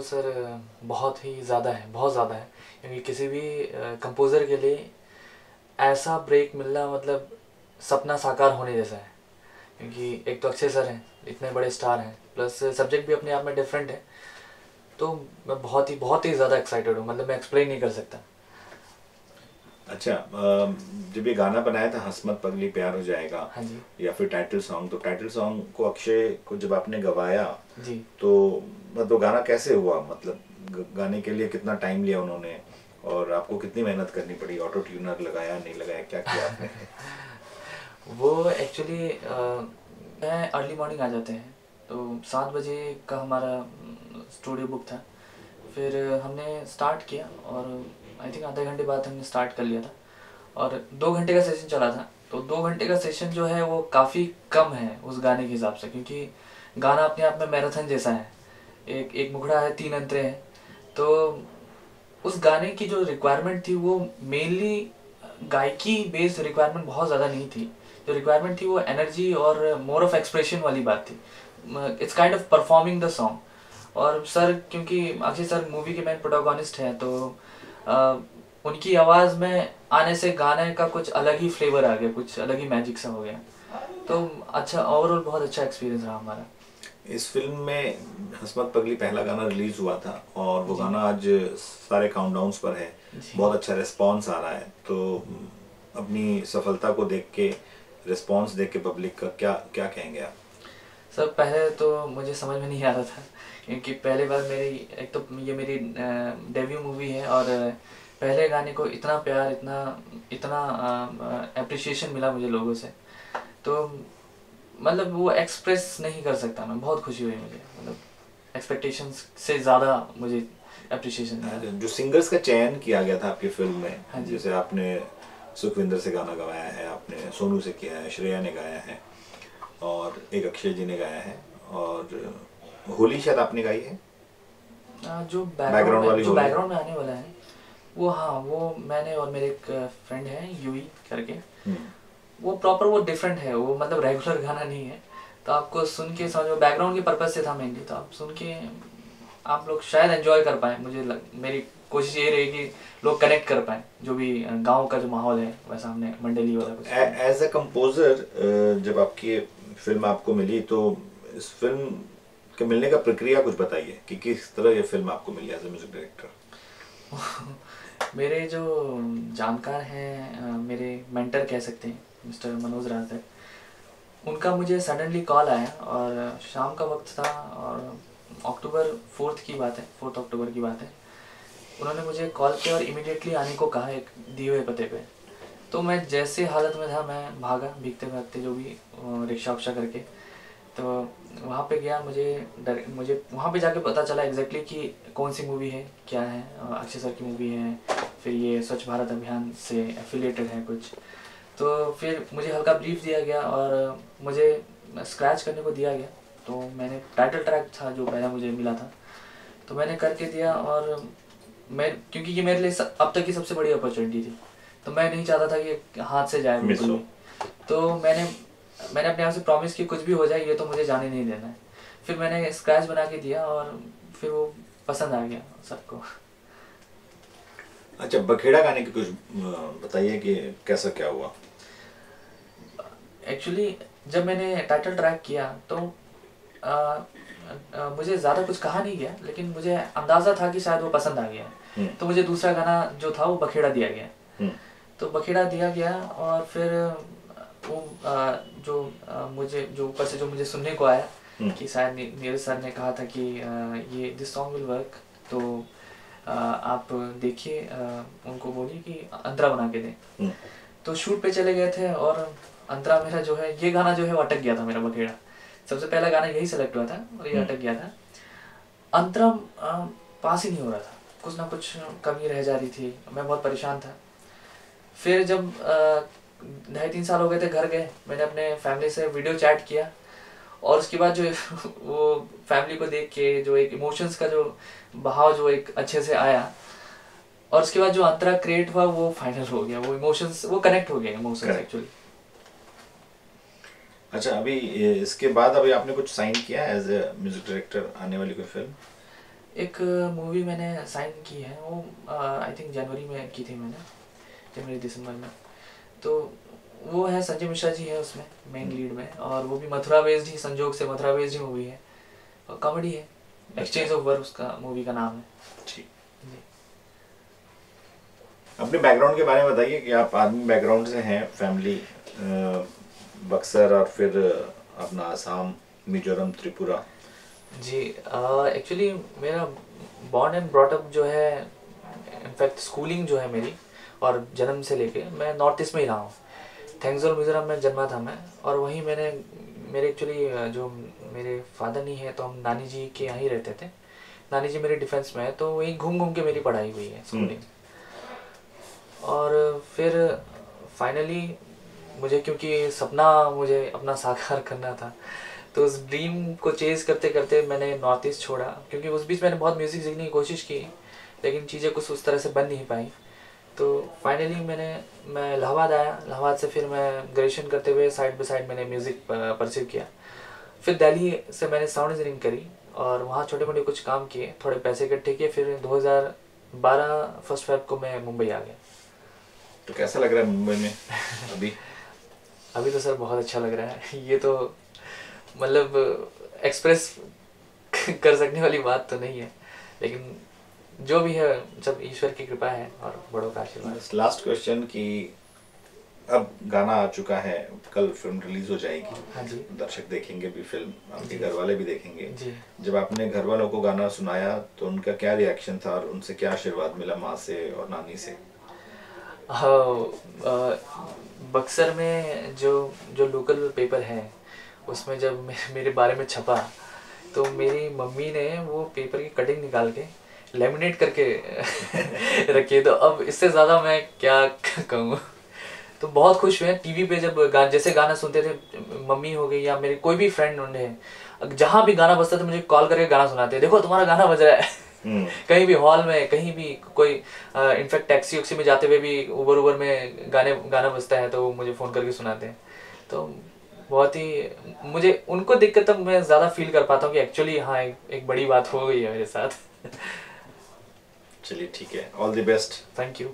Sir बहुत ही ज़्यादा है, बहुत ज़्यादा है। क्योंकि किसी भी कंपोज़र के लिए ऐसा ब्रेक मिलना मतलब सपना साकार होने जैसा है। क्योंकि एक तो अक्षय सर हैं, इतने बड़े स्टार हैं, प्लस सब्जेक्ट भी अपने आप में डिफरेंट है। तो मैं बहुत ही ज़्यादा एक्साइटेड हूँ, मतलब मैं एक्सप्लेन नहीं कर सकता। अच्छा, जब ये गाना बनाया था हंस मत पगली प्यार हो जाएगा, हाँ जी। या फिर टाइटल सॉन्ग, तो टाइटल सॉन्ग को अक्षय को जब आपने गवाया जी तो मतलब गाना कैसे हुआ? मतलब गाने के लिए कितना टाइम लिया उन्होंने, और आपको कितनी मेहनत करनी पड़ी? ऑटो ट्यूनर लगाया, नहीं लगाया, क्या किया आपने? वो एक्चुअली मैं अर्ली मॉर्निंग आ जाते हैं, तो 7 बजे का हमारा स्टूडियो बुक था। फिर हमने स्टार्ट किया और आई थिंक आधे घंटे बाद हमने स्टार्ट कर लिया था। और 2 घंटे का सेशन चला था, तो 2 घंटे का सेशन जो है वो काफ़ी कम है उस गाने के हिसाब से, क्योंकि गाना अपने आप में मैराथन जैसा है। एक एक मुखड़ा है, 3 अंतरे हैं। तो उस गाने की जो रिक्वायरमेंट थी वो मेनली गायकी बेस्ड रिक्वायरमेंट बहुत ज़्यादा नहीं थी। जो रिक्वायरमेंट थी वो एनर्जी और मोर ऑफ एक्सप्रेशन वाली बात थी। It's kind of performing the song. और सर, क्योंकि अक्षय सर मूवी के मेन प्रोटोगोनिस्ट हैं, तो उनकी आवाज़ में आने से गाने का कुछ अलग ही फ्लेवर आ गया, कुछ अलग ही मैजिक सा हो गया। तो अच्छा, ओवरऑल बहुत अच्छा एक्सपीरियंस रहा हमारा। इस फिल्म में हंसमत पगली पहला गाना रिलीज हुआ था, और वो जी गाना आज सारे काउंटडाउन्स पर है। जी। बहुत अच्छा रिस्पांस आ रहा है, तो अपनी सफलता को देख के, रिस्पांस देख के पब्लिक का क्या क्या कहेंगे आप? सर पहले तो मुझे समझ में नहीं आ रहा था, क्योंकि पहली बार मेरी, एक तो ये मेरी डेब्यू मूवी है, और पहले गाने को इतना प्यार, इतना इतना अप्रिशिएशन मिला मुझे लोगों से। तो मतलब वो एक्सप्रेस नहीं कर सकता मैं, बहुत खुशी हुई मुझे, मतलब एक्सपेक्टेशंस से ज़्यादा मुझे अप्रिशिएशन मिला। जो सिंगर्स का चयन किया गया था आपकी फिल्म हाँ में, जी। जैसे आपने सुखविंदर से गाना गवाया है, आपने सोनू से किया है, श्रेया ने गाया है, और एक अक्षय जी ने गाया है, और होली शायद आपने गाई है, जो बैकग्राउंड वाली होली। बैकग्राउंड में आने वाला है वो, हाँ, वो मैंने और मेरे एक फ्रेंड है यूई करके। हम्म। वो प्रॉपर, वो डिफरेंट है, वो मतलब रेगुलर गाना नहीं है। तो आपको सुन के समझो, बैकग्राउंड के पर्पज से था मेनली, तो आप सुन के आप लोग शायद एंजॉय कर पाए। मेरी कोशिश ये रहेगी कि लोग कनेक्ट कर पाए, जो भी गांव का जो माहौल है वैसा हमने मंडली तो वाला कुछ किया। एज अ कंपोजर जब आपकी फिल्म आपको मिली, तो इस फिल्म के मिलने का प्रक्रिया कुछ बताइए कि किस तरह ये फिल्म आपको मिली एज अ म्यूजिक डायरेक्टर। मेरे जो जानकार हैं, मेरे मेंटर कह सकते हैं, मिस्टर मनोज राज, उनका मुझे सडनली कॉल आया, और शाम का वक्त था, और अक्टूबर 4 की बात है, 4 अक्टूबर की बात है। उन्होंने मुझे कॉल किया और इमिडिएटली आने को कहा एक दिए हुए पते पे। तो मैं जैसे हालत में था, मैं भागा भीगते भागते, जो भी रिक्शा उक्शा करके। तो वहाँ पे गया, मुझे वहाँ पे जाके पता चला एग्जैक्टली कि कौन सी मूवी है, क्या है। अक्षय सर की मूवी है, फिर ये स्वच्छ भारत अभियान से एफिलिएटेड है कुछ। तो फिर मुझे हल्का ब्रीफ दिया गया और मुझे स्क्रैच करने को दिया गया। तो मैंने, टाइटल ट्रैक था जो पहला मुझे मिला था, तो मैंने करके दिया। और मैं, क्योंकि ये मेरे लिए अब तक की सबसे बड़ी अपॉर्चुनिटी थी, तो मैं नहीं चाहता था कि हाथ से जाए मिस बिल्कुल हो। भी। तो मैंने अपने आप से प्रॉमिस की, कुछ भी हो जाए ये तो मुझे जाने नहीं देना है। फिर मैंने स्क्रैच बना के दिया, और फिर वो पसंद आ गया सबको। अच्छा, बखेड़ा गाने की कुछ बताइए कि कैसा क्या हुआ? एक्चुअली जब मैंने टाइटल ट्रैक किया तो आ, मुझे ज़्यादा कुछ कहा नहीं गया, लेकिन मुझे अंदाज़ा था कि शायद वो पसंद आ गया। हम्म। तो मुझे दूसरा गाना जो था वो बखेड़ा दिया गया। हम्म। तो बखेड़ा दिया गया, और फिर वो मुझे जो ऊपर से जो मुझे सुनने को आया हम्म। कि शायद नीरज सर ने कहा था कि ये दिस सॉन्ग विल वर्क, तो आप देखिए, उनको बोलिए कि अंतरा बना के दें। हम्म। तो शूट पे चले गए थे, और अंतरा मेरा जो है, ये गाना जो है वो अटक गया था मेरा, बखेड़ा सबसे पहला गाना यही सेलेक्ट हुआ था, और ये अटक गया था। अंतरा पास ही नहीं हो रहा था, कुछ ना कुछ कमी रह जा रही थी, मैं बहुत परेशान था। फिर जब 2.5-3 साल हो गए थे, घर गए, मैंने अपने फैमिली से वीडियो चैट किया, और उसके बाद जो वो फैमिली को देख के जो एक इमोशंस का जो बहाव जो एक अच्छे से आया, और उसके बाद जो अंतरा क्रिएट हुआ वो फाइनल हो गया, वो इमोशंस वो कनेक्ट हो गया, इमोशंस एक्चुअली। अच्छा, अभी इसके बाद अभी आपने कुछ साइन किया एज ए म्यूजिक डायरेक्टर आने वाली कोई फिल्म? एक मूवी मैंने साइन की है, वो आई थिंक जनवरी में की थी मैंने, जनवरी दिसंबर में। तो वो है संजय मिश्रा जी है उसमें मेन लीड में, और वो भी मथुरा बेस्ड ही, संजोग से मथुरा बेस्ड ही मूवी है, और कॉमेडी है। एक्सचेंज ऑफ वर्क उसका मूवी का नाम है। ठीक। जी। अपने बैकग्राउंड के बारे में बताइए कि आप आर्मी बैकग्राउंड से हैं, फैमिली बक्सर और फिर अपना आसाम, मिजोरम, त्रिपुरा। जी, एक्चुअली मेरा बॉर्न एंड ब्रॉट अप जो है, इनफैक्ट स्कूलिंग जो है मेरी और जन्म से लेके मैं नॉर्थ ईस्ट में ही रहा हूँ। थैंक्सगॉड मिजोरम में जन्मा था मैं, और वहीं मैंने मेरे एक्चुअली जो मेरे फादर नहीं है तो हम नानी जी के यहाँ ही रहते थे। नानी जी मेरे डिफेंस में है, तो वहीं घूम घूम के मेरी पढ़ाई हुई है, स्कूलिंग। और फिर फाइनली मुझे, क्योंकि सपना मुझे अपना साकार करना था, तो उस ड्रीम को चेज करते करते मैंने नॉर्थ ईस्ट छोड़ा, क्योंकि उस बीच मैंने बहुत म्यूज़िक सीखने की कोशिश की, लेकिन चीज़ें कुछ उस तरह से बन नहीं पाई। तो फाइनली मैं इलाहाबाद आया। इलाहाबाद से फिर मैं ग्रेजुएशन करते हुए साइड बाई साइड मैंने म्यूज़िक परस्यू किया। फिर दिल्ली से मैंने साउंड इंजीनियरिंग करी, और वहाँ छोटे मोटे कुछ काम किए, थोड़े पैसे इकट्ठे किए। फिर 2012 फर्स्ट फेब को मैं मुंबई आ गया। तो कैसा लग रहा है मुंबई में अभी? अभी तो सर बहुत अच्छा लग रहा है। ये तो मतलब एक्सप्रेस कर सकने वाली बात तो नहीं है, लेकिन जो भी है सब ईश्वर की कृपा है और बड़ों का आशीर्वाद। लास्ट क्वेश्चन कि अब गाना आ चुका है, कल फिल्म रिलीज हो जाएगी। हाँ जी। दर्शक देखेंगे भी फिल्म, आपके घर वाले भी देखेंगे जी। जब आपने घर वालों को गाना सुनाया तो उनका क्या रिएक्शन था, और उनसे क्या आशीर्वाद मिला, माँ से और नानी से? बक्सर में जो जो लोकल पेपर है उसमें जब मेरे बारे में छपा, तो मेरी मम्मी ने वो पेपर की कटिंग निकाल के लेमिनेट करके रखी है। तो अब इससे ज़्यादा मैं क्या कहूँ। तो बहुत खुश हुए। टीवी पे जब जैसे गाना सुनते थे, मम्मी हो गई या मेरे कोई भी फ्रेंड उन्हें, जहाँ भी गाना बजता था मुझे कॉल करके गाना सुनाते, देखो तुम्हारा गाना बज रहा है। कहीं भी हॉल में, कहीं भी कोई इनफैक्ट टैक्सी वैक्सी में जाते हुए भी, उबर में गाना बजता है तो मुझे फ़ोन करके सुनाते हैं। तो बहुत ही मुझे उनको देख कर तब मैं ज़्यादा फील कर पाता हूँ कि एक्चुअली हाँ एक बड़ी बात हो गई है मेरे साथ। चलिए ठीक है, all the best. Thank you.